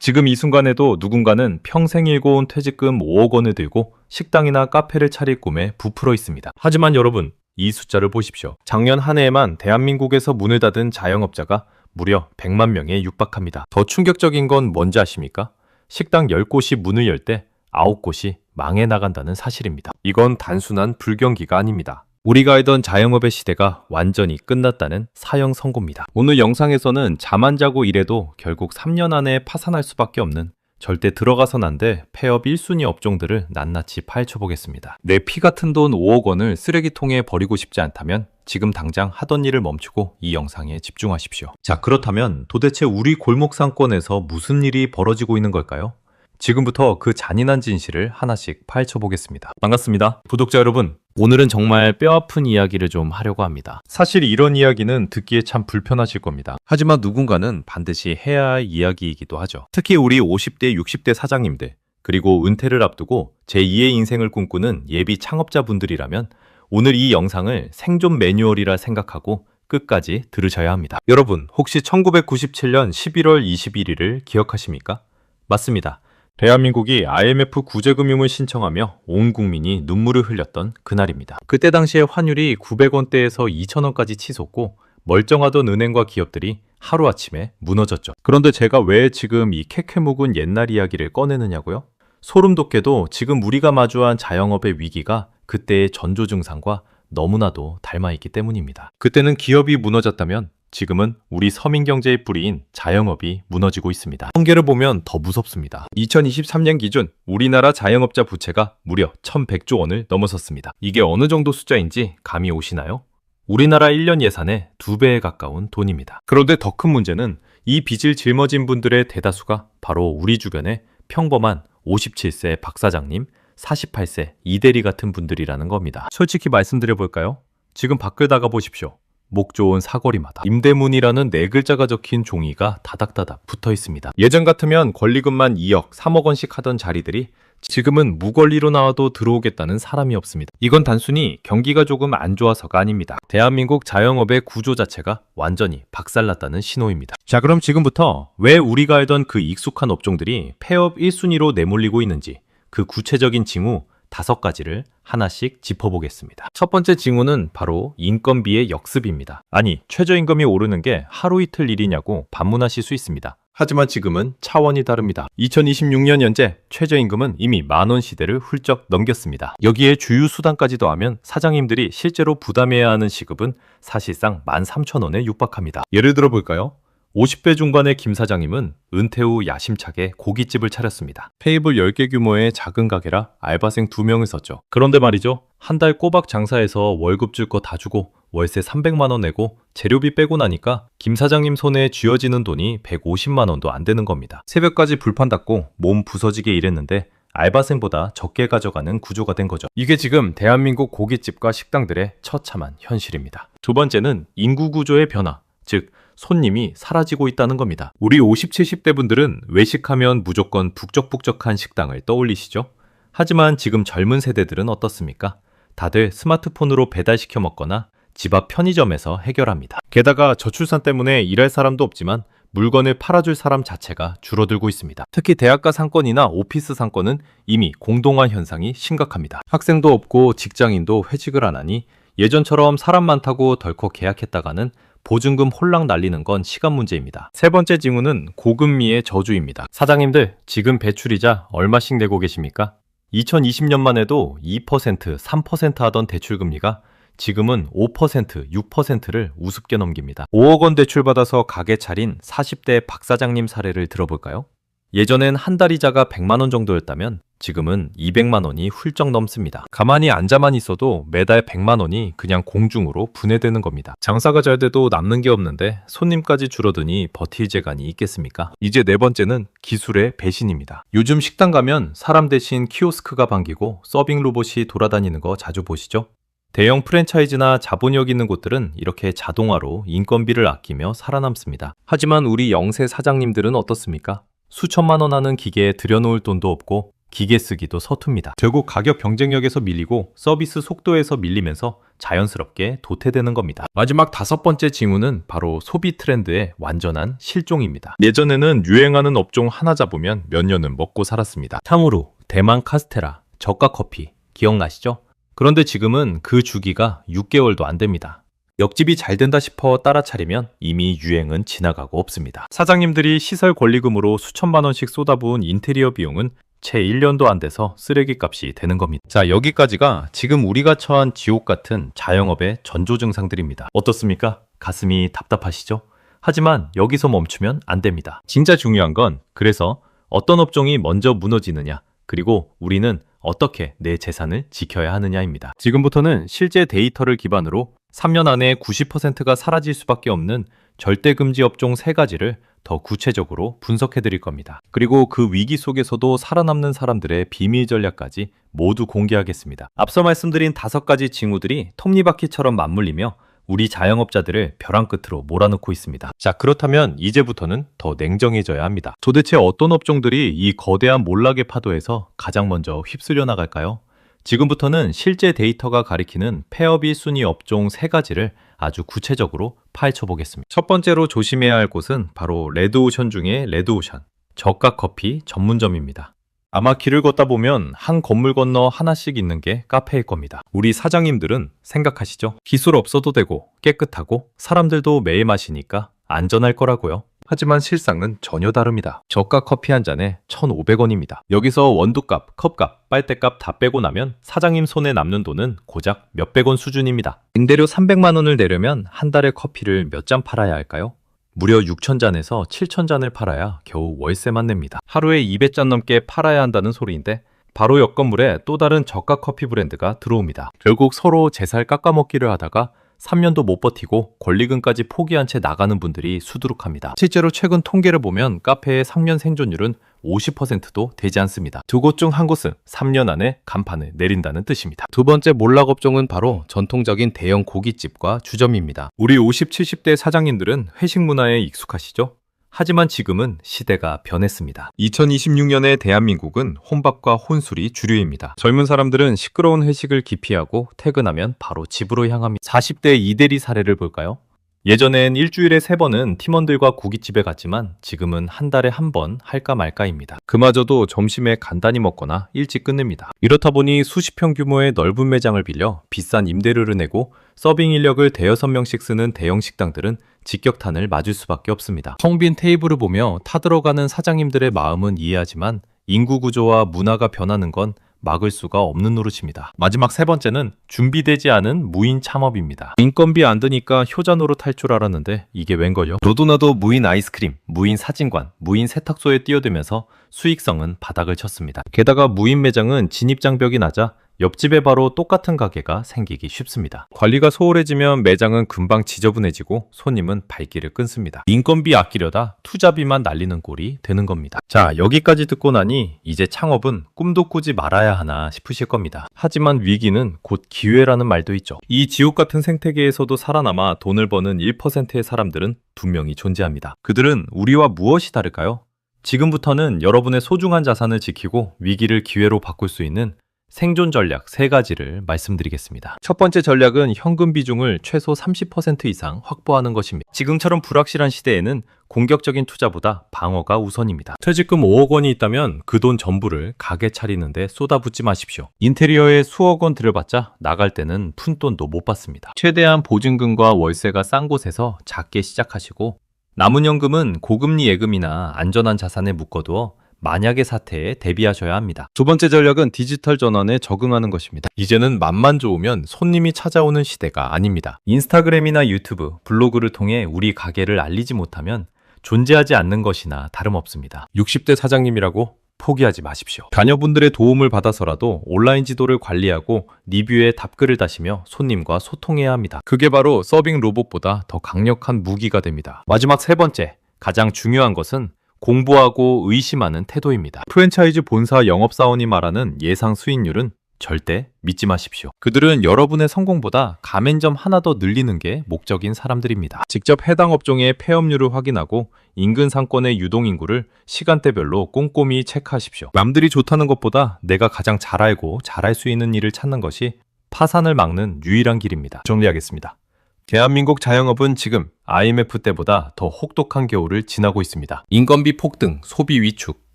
지금 이 순간에도 누군가는 평생 일궈온 퇴직금 5억 원을 들고 식당이나 카페를 차릴 꿈에 부풀어 있습니다. 하지만 여러분, 이 숫자를 보십시오. 작년 한 해에만 대한민국에서 문을 닫은 자영업자가 무려 100만 명에 육박합니다. 더 충격적인 건 뭔지 아십니까? 식당 10곳이 문을 열 때 9곳이 망해 나간다는 사실입니다. 이건 단순한 불경기가 아닙니다. 우리가 알던 자영업의 시대가 완전히 끝났다는 사형 선고입니다. 오늘 영상에서는 잠 안 자고 일해도 결국 3년 안에 파산할 수밖에 없는 절대 들어가선 안 돼 폐업 1순위 업종들을 낱낱이 파헤쳐 보겠습니다. 내 피 같은 돈 5억 원을 쓰레기통에 버리고 싶지 않다면 지금 당장 하던 일을 멈추고 이 영상에 집중하십시오. 자, 그렇다면 도대체 우리 골목 상권에서 무슨 일이 벌어지고 있는 걸까요? 지금부터 그 잔인한 진실을 하나씩 파헤쳐 보겠습니다. 반갑습니다. 구독자 여러분, 오늘은 정말 뼈아픈 이야기를 좀 하려고 합니다. 사실 이런 이야기는 듣기에 참 불편하실 겁니다. 하지만 누군가는 반드시 해야 할 이야기이기도 하죠. 특히 우리 50대, 60대 사장님들, 그리고 은퇴를 앞두고 제2의 인생을 꿈꾸는 예비 창업자분들이라면 오늘 이 영상을 생존 매뉴얼이라 생각하고 끝까지 들으셔야 합니다. 여러분, 혹시 1997년 11월 21일을 기억하십니까? 맞습니다. 대한민국이 IMF 구제금융을 신청하며 온 국민이 눈물을 흘렸던 그날입니다. 그때 당시에 환율이 900원대에서 2000원까지 치솟고 멀쩡하던 은행과 기업들이 하루아침에 무너졌죠. 그런데 제가 왜 지금 이 캐캐 묵은 옛날 이야기를 꺼내느냐고요? 소름 돋게도 지금 우리가 마주한 자영업의 위기가 그때의 전조 증상과 너무나도 닮아있기 때문입니다. 그때는 기업이 무너졌다면 지금은 우리 서민경제의 뿌리인 자영업이 무너지고 있습니다. 통계를 보면 더 무섭습니다. 2023년 기준 우리나라 자영업자 부채가 무려 1100조 원을 넘어섰습니다. 이게 어느 정도 숫자인지 감이 오시나요? 우리나라 1년 예산의 2배에 가까운 돈입니다. 그런데 더 큰 문제는 이 빚을 짊어진 분들의 대다수가 바로 우리 주변의 평범한 57세 박사장님, 48세 이대리 같은 분들이라는 겁니다. 솔직히 말씀드려볼까요? 지금 밖을 나가 보십시오. 목 좋은 사거리마다 임대문이라는 4글자가 적힌 종이가 다닥다닥 붙어 있습니다. 예전 같으면 권리금만 2억, 3억 원씩 하던 자리들이 지금은 무권리로 나와도 들어오겠다는 사람이 없습니다. 이건 단순히 경기가 조금 안 좋아서가 아닙니다. 대한민국 자영업의 구조 자체가 완전히 박살났다는 신호입니다. 자, 그럼 지금부터 왜 우리가 알던 그 익숙한 업종들이 폐업 1순위로 내몰리고 있는지 그 구체적인 징후 5가지를 하나씩 짚어보겠습니다. 첫 번째 징후는 바로 인건비의 역습입니다. 아니, 최저임금이 오르는 게 하루 이틀 일이냐고 반문하실 수 있습니다. 하지만 지금은 차원이 다릅니다. 2026년 현재 최저임금은 이미 만원 시대를 훌쩍 넘겼습니다. 여기에 주유수당까지 더하면 사장님들이 실제로 부담해야 하는 시급은 사실상 13,000원에 육박합니다. 예를 들어 볼까요? 50대 중반의 김 사장님은 은퇴 후 야심차게 고깃집을 차렸습니다. 테이블 10개 규모의 작은 가게라 알바생 2명을 썼죠. 그런데 말이죠. 한 달 꼬박 장사해서 월급 줄 거 다 주고 월세 300만 원 내고 재료비 빼고 나니까 김 사장님 손에 쥐어지는 돈이 150만 원도 안 되는 겁니다. 새벽까지 불판 닫고 몸 부서지게 일했는데 알바생보다 적게 가져가는 구조가 된 거죠. 이게 지금 대한민국 고깃집과 식당들의 처참한 현실입니다. 두 번째는 인구 구조의 변화, 즉 손님이 사라지고 있다는 겁니다. 우리 50, 70대 분들은 외식하면 무조건 북적북적한 식당을 떠올리시죠? 하지만 지금 젊은 세대들은 어떻습니까? 다들 스마트폰으로 배달시켜 먹거나 집 앞 편의점에서 해결합니다. 게다가 저출산 때문에 일할 사람도 없지만 물건을 팔아줄 사람 자체가 줄어들고 있습니다. 특히 대학가 상권이나 오피스 상권은 이미 공동화 현상이 심각합니다. 학생도 없고 직장인도 회직을 안 하니 예전처럼 사람 많다고 덜컥 계약했다가는 보증금 홀랑 날리는 건 시간 문제입니다. 세 번째 징후는 고금리의 저주입니다. 사장님들, 지금 배출이자 얼마씩 내고 계십니까? 2020년만 해도 2%, 3% 하던 대출금리가 지금은 5%, 6%를 우습게 넘깁니다. 5억 원 대출받아서 가게 차린 40대 박사장님 사례를 들어볼까요? 예전엔 한 달 이자가 100만 원 정도였다면 지금은 200만 원이 훌쩍 넘습니다. 가만히 앉아만 있어도 매달 100만 원이 그냥 공중으로 분해되는 겁니다. 장사가 잘 돼도 남는 게 없는데 손님까지 줄어드니 버틸 재간이 있겠습니까? 이제 네 번째는 기술의 배신입니다. 요즘 식당 가면 사람 대신 키오스크가 반기고 서빙 로봇이 돌아다니는 거 자주 보시죠? 대형 프랜차이즈나 자본력 있는 곳들은 이렇게 자동화로 인건비를 아끼며 살아남습니다. 하지만 우리 영세 사장님들은 어떻습니까? 수천만 원 하는 기계에 들여놓을 돈도 없고 기계 쓰기도 서툽니다. 결국 가격 경쟁력에서 밀리고 서비스 속도에서 밀리면서 자연스럽게 도태되는 겁니다. 마지막 5번째 징후는 바로 소비 트렌드의 완전한 실종입니다. 예전에는 유행하는 업종 하나 잡으면 몇 년은 먹고 살았습니다. 탕후루, 대만 카스테라, 저가 커피 기억나시죠? 그런데 지금은 그 주기가 6개월도 안 됩니다. 역집이 잘 된다 싶어 따라차리면 이미 유행은 지나가고 없습니다. 사장님들이 시설 권리금으로 수천만 원씩 쏟아부은 인테리어 비용은 채 1년도 안 돼서 쓰레기 값이 되는 겁니다. 자, 여기까지가 지금 우리가 처한 지옥 같은 자영업의 전조 증상들입니다. 어떻습니까? 가슴이 답답하시죠? 하지만 여기서 멈추면 안 됩니다. 진짜 중요한 건 그래서 어떤 업종이 먼저 무너지느냐, 그리고 우리는 어떻게 내 재산을 지켜야 하느냐입니다. 지금부터는 실제 데이터를 기반으로 3년 안에 90%가 사라질 수밖에 없는 절대금지 업종 3가지를 더 구체적으로 분석해 드릴 겁니다. 그리고 그 위기 속에서도 살아남는 사람들의 비밀 전략까지 모두 공개하겠습니다. 앞서 말씀드린 5가지 징후들이 톱니바퀴처럼 맞물리며 우리 자영업자들을 벼랑 끝으로 몰아넣고 있습니다. 자, 그렇다면 이제부터는 더 냉정해져야 합니다. 도대체 어떤 업종들이 이 거대한 몰락의 파도에서 가장 먼저 휩쓸려 나갈까요? 지금부터는 실제 데이터가 가리키는 폐업이 순위 업종 3가지를 아주 구체적으로 파헤쳐 보겠습니다. 첫 번째로 조심해야 할 곳은 바로 레드오션 중에 레드오션, 저가 커피 전문점입니다. 아마 길을 걷다 보면 한 건물 건너 하나씩 있는 게 카페일 겁니다. 우리 사장님들은 생각하시죠? 기술 없어도 되고 깨끗하고 사람들도 매일 마시니까 안전할 거라고요. 하지만 실상은 전혀 다릅니다. 저가 커피 한 잔에 1,500원입니다. 여기서 원두값, 컵값, 빨대값 다 빼고 나면 사장님 손에 남는 돈은 고작 몇백 원 수준입니다. 임대료 300만 원을 내려면 한 달에 커피를 몇 잔 팔아야 할까요? 무려 6,000잔에서 7,000잔을 팔아야 겨우 월세만 냅니다. 하루에 200잔 넘게 팔아야 한다는 소리인데 바로 옆 건물에 또 다른 저가 커피 브랜드가 들어옵니다. 결국 서로 제 살 깎아먹기를 하다가 3년도 못 버티고 권리금까지 포기한 채 나가는 분들이 수두룩합니다. 실제로 최근 통계를 보면 카페의 3년 생존율은 50%도 되지 않습니다. 두 곳 중 한 곳은 3년 안에 간판을 내린다는 뜻입니다. 두 번째 몰락 업종은 바로 전통적인 대형 고깃집과 주점입니다. 우리 50, 70대 사장님들은 회식 문화에 익숙하시죠? 하지만 지금은 시대가 변했습니다. 2026년의 대한민국은 혼밥과 혼술이 주류입니다. 젊은 사람들은 시끄러운 회식을 기피하고 퇴근하면 바로 집으로 향합니다. 40대 이대리 사례를 볼까요? 예전엔 일주일에 3번은 팀원들과 고깃집에 갔지만 지금은 한 달에 1번 할까 말까입니다. 그마저도 점심에 간단히 먹거나 일찍 끝냅니다. 이렇다 보니 수십 평 규모의 넓은 매장을 빌려 비싼 임대료를 내고 서빙 인력을 대여섯 명씩 쓰는 대형 식당들은 직격탄을 맞을 수밖에 없습니다. 텅 빈 테이블을 보며 타들어가는 사장님들의 마음은 이해하지만 인구 구조와 문화가 변하는 건 막을 수가 없는 노릇입니다. 마지막 3번째는 준비되지 않은 무인 창업입니다. 인건비 안 드니까 효자 노릇 할 줄 알았는데 이게 웬걸요? 너도나도 무인 아이스크림, 무인 사진관, 무인 세탁소에 뛰어들면서 수익성은 바닥을 쳤습니다. 게다가 무인 매장은 진입장벽이 낮아 옆집에 바로 똑같은 가게가 생기기 쉽습니다. 관리가 소홀해지면 매장은 금방 지저분해지고 손님은 발길을 끊습니다. 인건비 아끼려다 투자비만 날리는 꼴이 되는 겁니다. 자, 여기까지 듣고 나니 이제 창업은 꿈도 꾸지 말아야 하나 싶으실 겁니다. 하지만 위기는 곧 기회라는 말도 있죠. 이 지옥 같은 생태계에서도 살아남아 돈을 버는 1%의 사람들은 분명히 존재합니다. 그들은 우리와 무엇이 다를까요? 지금부터는 여러분의 소중한 자산을 지키고 위기를 기회로 바꿀 수 있는 생존 전략 3가지를 말씀드리겠습니다. 첫 번째 전략은 현금 비중을 최소 30% 이상 확보하는 것입니다. 지금처럼 불확실한 시대에는 공격적인 투자보다 방어가 우선입니다. 퇴직금 5억 원이 있다면 그 돈 전부를 가게 차리는데 쏟아붓지 마십시오. 인테리어에 수억 원 들여봤자 나갈 때는 푼돈도 못 받습니다. 최대한 보증금과 월세가 싼 곳에서 작게 시작하시고 남은 현금은 고금리 예금이나 안전한 자산에 묶어두어 만약의 사태에 대비하셔야 합니다. 두 번째 전략은 디지털 전환에 적응하는 것입니다. 이제는 맘만 좋으면 손님이 찾아오는 시대가 아닙니다. 인스타그램이나 유튜브, 블로그를 통해 우리 가게를 알리지 못하면 존재하지 않는 것이나 다름없습니다. 60대 사장님이라고 포기하지 마십시오. 자녀분들의 도움을 받아서라도 온라인 지도를 관리하고 리뷰에 답글을 다시며 손님과 소통해야 합니다. 그게 바로 서빙 로봇보다 더 강력한 무기가 됩니다. 마지막 3번째, 가장 중요한 것은 공부하고 의심하는 태도입니다. 프랜차이즈 본사 영업사원이 말하는 예상 수익률은 절대 믿지 마십시오. 그들은 여러분의 성공보다 가맹점 하나 더 늘리는 게 목적인 사람들입니다. 직접 해당 업종의 폐업률을 확인하고 인근 상권의 유동인구를 시간대별로 꼼꼼히 체크하십시오. 남들이 좋다는 것보다 내가 가장 잘 알고 잘할 수 있는 일을 찾는 것이 파산을 막는 유일한 길입니다. 정리하겠습니다. 대한민국 자영업은 지금 IMF 때보다 더 혹독한 겨울을 지나고 있습니다. 인건비 폭등, 소비 위축,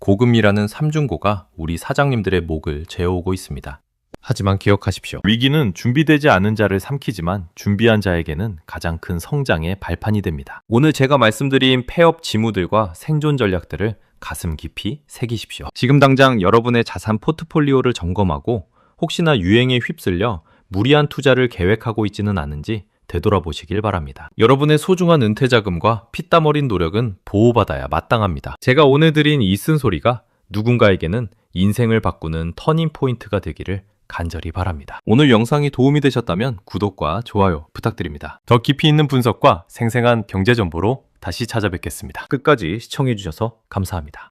고금리라는 삼중고가 우리 사장님들의 목을 재어오고 있습니다. 하지만 기억하십시오. 위기는 준비되지 않은 자를 삼키지만 준비한 자에게는 가장 큰 성장의 발판이 됩니다. 오늘 제가 말씀드린 폐업 징후들과 생존 전략들을 가슴 깊이 새기십시오. 지금 당장 여러분의 자산 포트폴리오를 점검하고 혹시나 유행에 휩쓸려 무리한 투자를 계획하고 있지는 않은지 되돌아보시길 바랍니다. 여러분의 소중한 은퇴자금과 피땀 어린 노력은 보호받아야 마땅합니다. 제가 오늘 드린 이 쓴소리가 누군가에게는 인생을 바꾸는 터닝 포인트가 되기를 간절히 바랍니다. 오늘 영상이 도움이 되셨다면 구독과 좋아요 부탁드립니다. 더 깊이 있는 분석과 생생한 경제 정보로 다시 찾아뵙겠습니다. 끝까지 시청해주셔서 감사합니다.